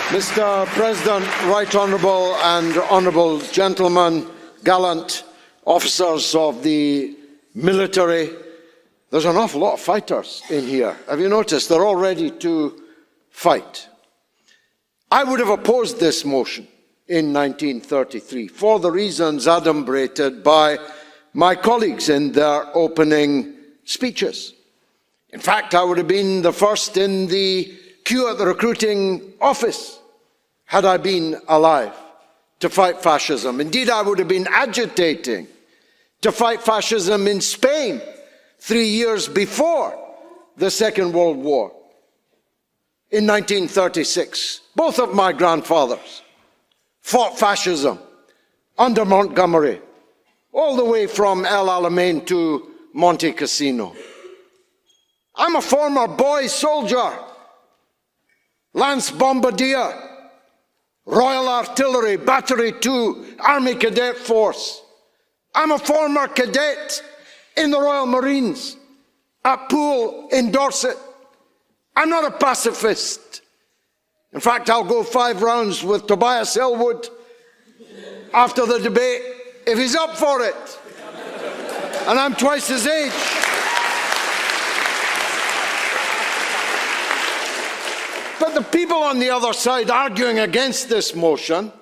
Mr. President, right honourable and honourable gentlemen, gallant officers of the military, there's an awful lot of fighters in here. Have you noticed? They're all ready to fight. I would have opposed this motion in 1933 for the reasons adumbrated by my colleagues in their opening speeches. In fact, I would have been the first in the queue at the recruiting office had I been alive to fight fascism. Indeed, I would have been agitating to fight fascism in Spain 3 years before the Second World War. In 1936, both of my grandfathers fought fascism under Montgomery, all the way from El Alamein to Monte Cassino. I'm a former boy soldier, Lance Bombardier, Royal Artillery, Battery 2, Army Cadet Force. I'm a former cadet in the Royal Marines at Poole in Dorset. I'm not a pacifist. In fact, I'll go 5 rounds with Tobias Ellwood after the debate if he's up for it. And I'm twice his age. But the people on the other side arguing against this motion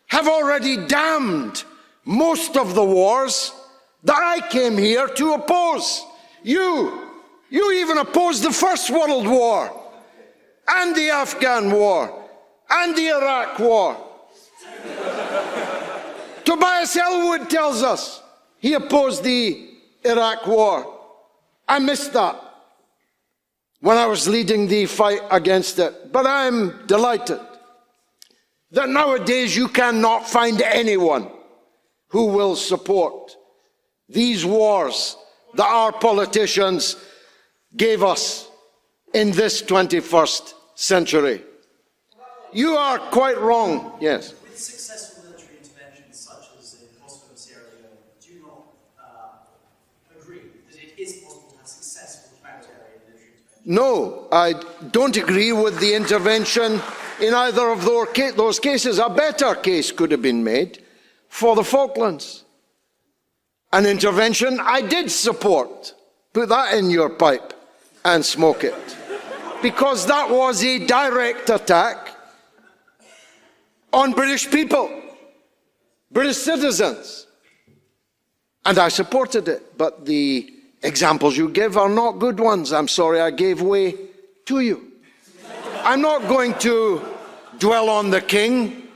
have already damned most of the wars that I came here to oppose. You even opposed the First World War, and the Afghan War, and the Iraq War. Tobias Ellwood tells us he opposed the Iraq War. I missed that when I was leading the fight against it. But I'm delighted that nowadays you cannot find anyone who will support these wars that our politicians gave us in this 21st century. You are quite wrong, yes. With successful military interventions such as in Kosovo and Sierra Leone, do you not agree that it is possible to have successful humanitarian military interventions? No, I don't agree with the intervention in either of those cases. A better case could have been made for the Falklands. An intervention I did support. Put that in your pipe and smoke it. Because that was a direct attack on British people, British citizens. And I supported it. But the examples you give are not good ones. I'm sorry I gave way to you. I'm not going to dwell on the king.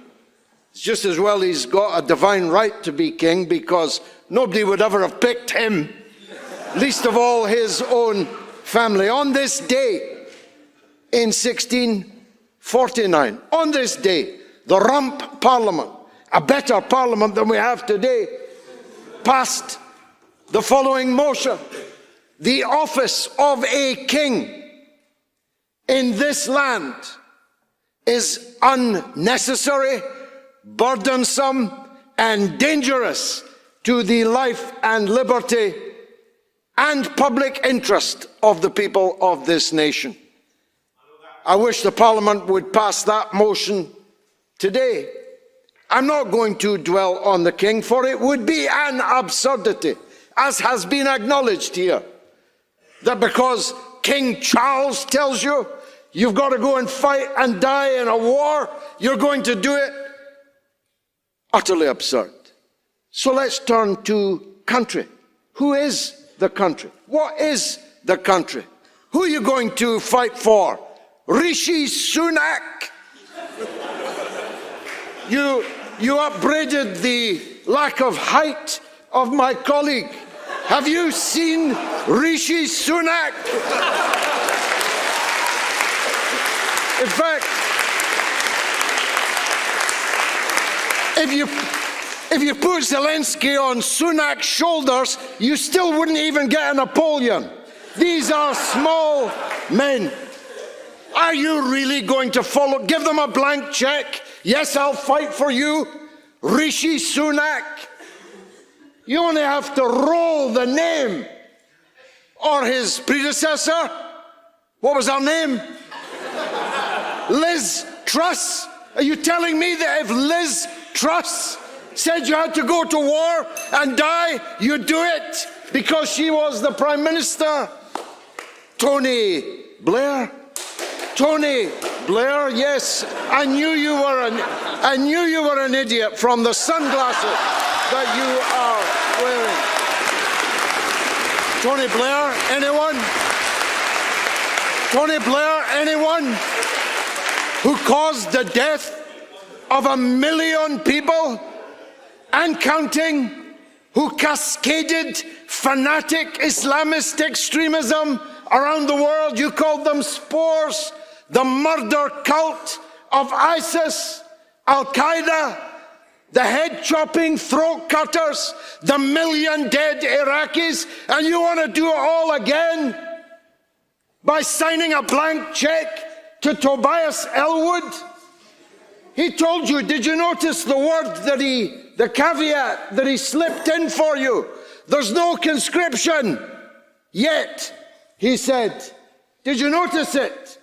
It's just as well he's got a divine right to be king, because nobody would ever have picked him, least of all his own family. On this day, in 1649, on this day, the Rump Parliament, a better parliament than we have today, passed the following motion: the office of a king in this land is unnecessary, burdensome, and dangerous to the life and liberty and public interest of the people of this nation. I wish the Parliament would pass that motion today. I'm not going to dwell on the king, for it would be an absurdity, as has been acknowledged here, that because King Charles tells you you've got to go and fight and die in a war, you're going to do it. Utterly absurd. So let's turn to country. Who is the country? What is the country? Who are you going to fight for? Rishi Sunak? You upbraided the lack of height of my colleague. Have you seen Rishi Sunak? In fact, if you put Zelensky on Sunak's shoulders, you still wouldn't even get a Napoleon. These are small men. Are you really going to follow? Give them a blank check. Yes, I'll fight for you, Rishi Sunak. You only have to roll the name. Or his predecessor. What was her name? Liz Truss. Are you telling me that if Liz Truss said you had to go to war and die, you do it because she was the Prime Minister? Tony Blair. Tony Blair, yes, I knew you were an idiot from the sunglasses that you are wearing. Tony Blair, anyone? Tony Blair, anyone? Who caused the death of 1 million people and counting, who cascaded fanatic Islamist extremism around the world. You called them spores. The murder cult of ISIS, Al-Qaeda, the head-chopping throat cutters, the 1 million dead Iraqis, and you want to do it all again by signing a blank check to Tobias Ellwood? He told you, did you notice the word that the caveat that he slipped in for you? There's no conscription yet, he said. Did you notice it?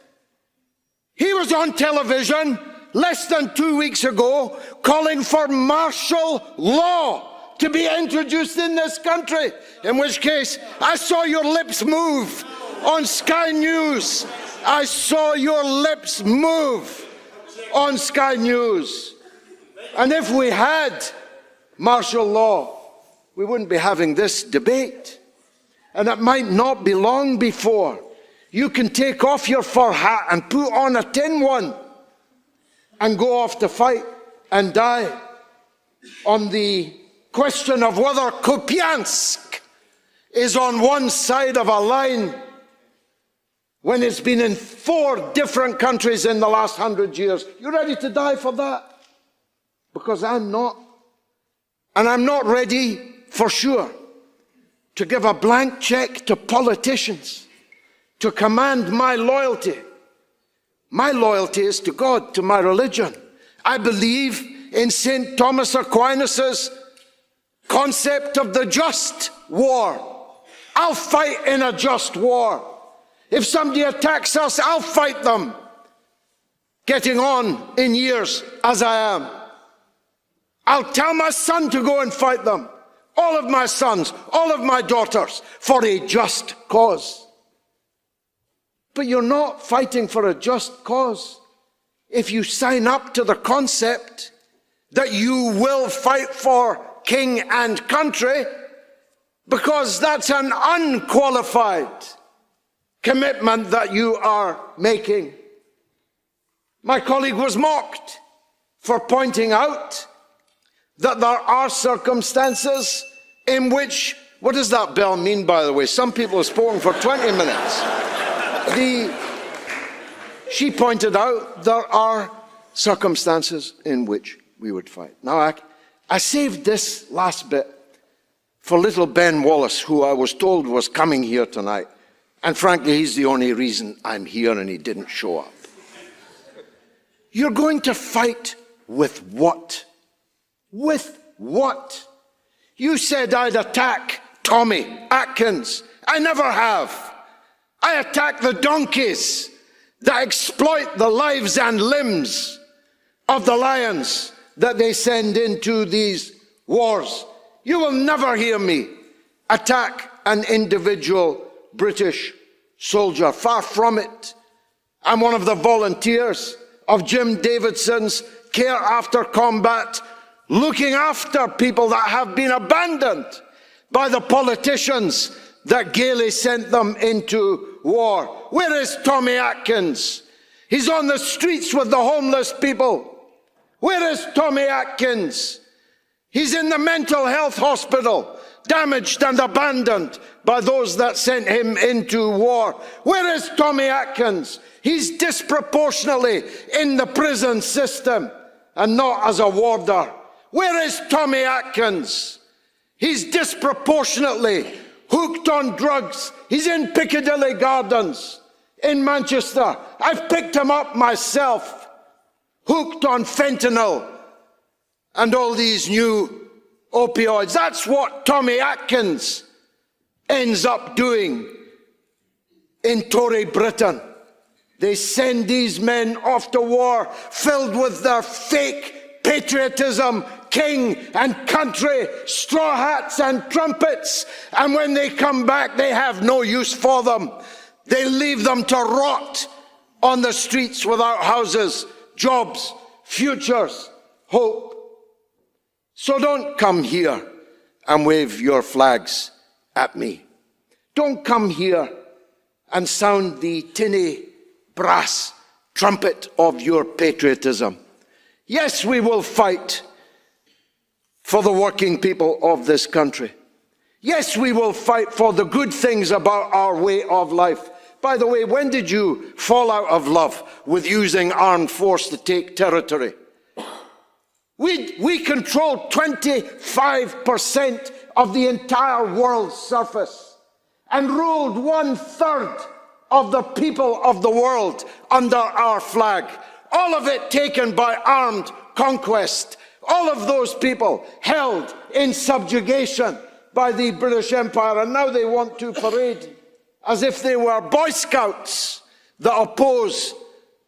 He was on television less than 2 weeks ago calling for martial law to be introduced in this country, in which case I saw your lips move on Sky News. I saw your lips move on Sky News. And if we had martial law, we wouldn't be having this debate. And it might not be long before you can take off your fur hat and put on a tin one and go off to fight and die on the question of whether Kupiansk is on one side of a line when it's been in 4 different countries in the last 100 years. You ready to die for that? Because I'm not. And I'm not ready, for sure, to give a blank check to politicians to command my loyalty. My loyalty is to God, to my religion. I believe in St. Thomas Aquinas' concept of the just war. I'll fight in a just war. If somebody attacks us, I'll fight them, getting on in years as I am. I'll tell my son to go and fight them, all of my sons, all of my daughters, for a just cause. But you're not fighting for a just cause if you sign up to the concept that you will fight for king and country, because that's an unqualified commitment that you are making. My colleague was mocked for pointing out that there are circumstances in which, what does that bell mean, by the way? Some people have spoken for 20 minutes. She pointed out there are circumstances in which we would fight. Now, I saved this last bit for little Ben Wallace, who I was told was coming here tonight. And frankly, he's the only reason I'm here and he didn't show up. You're going to fight with what? With what? You said I'd attack Tommy Atkins. I never have. I attack the donkeys that exploit the lives and limbs of the lions that they send into these wars. You will never hear me attack an individual British soldier. Far from it. I'm one of the volunteers of Jim Davidson's Care After Combat, looking after people that have been abandoned by the politicians that gaily sent them into war. Where is Tommy Atkins? He's on the streets with the homeless people. Where is Tommy Atkins? He's in the mental health hospital, damaged and abandoned by those that sent him into war. Where is Tommy Atkins? He's disproportionately in the prison system and not as a warder. Where is Tommy Atkins? He's disproportionately hooked on drugs. He's in Piccadilly Gardens in Manchester. I've picked him up myself, hooked on fentanyl and all these new opioids. That's what Tommy Atkins ends up doing in Tory Britain. They send these men off to war filled with their fake patriotism, king and country, straw hats and trumpets. And when they come back, they have no use for them. They leave them to rot on the streets without houses, jobs, futures, hope. So don't come here and wave your flags at me. Don't come here and sound the tinny brass trumpet of your patriotism. Yes, we will fight for the working people of this country. Yes, we will fight for the good things about our way of life. By the way, when did you fall out of love with using armed force to take territory? We control 25% of the entire world's surface and ruled 1/3 of the people of the world under our flag. All of it taken by armed conquest. All of those people held in subjugation by the British Empire, and now they want to parade as if they were Boy Scouts that oppose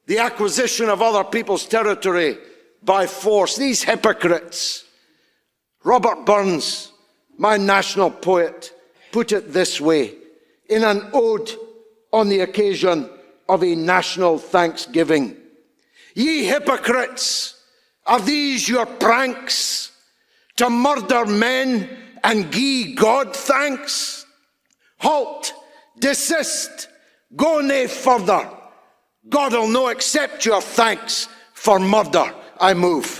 the acquisition of other people's territory by force. These hypocrites. Robert Burns, my national poet, put it this way in an ode on the occasion of a national thanksgiving. Ye hypocrites, are these your pranks, to murder men and gie God thanks? Halt, desist, go nae further. God'll no accept your thanks for murder. I move.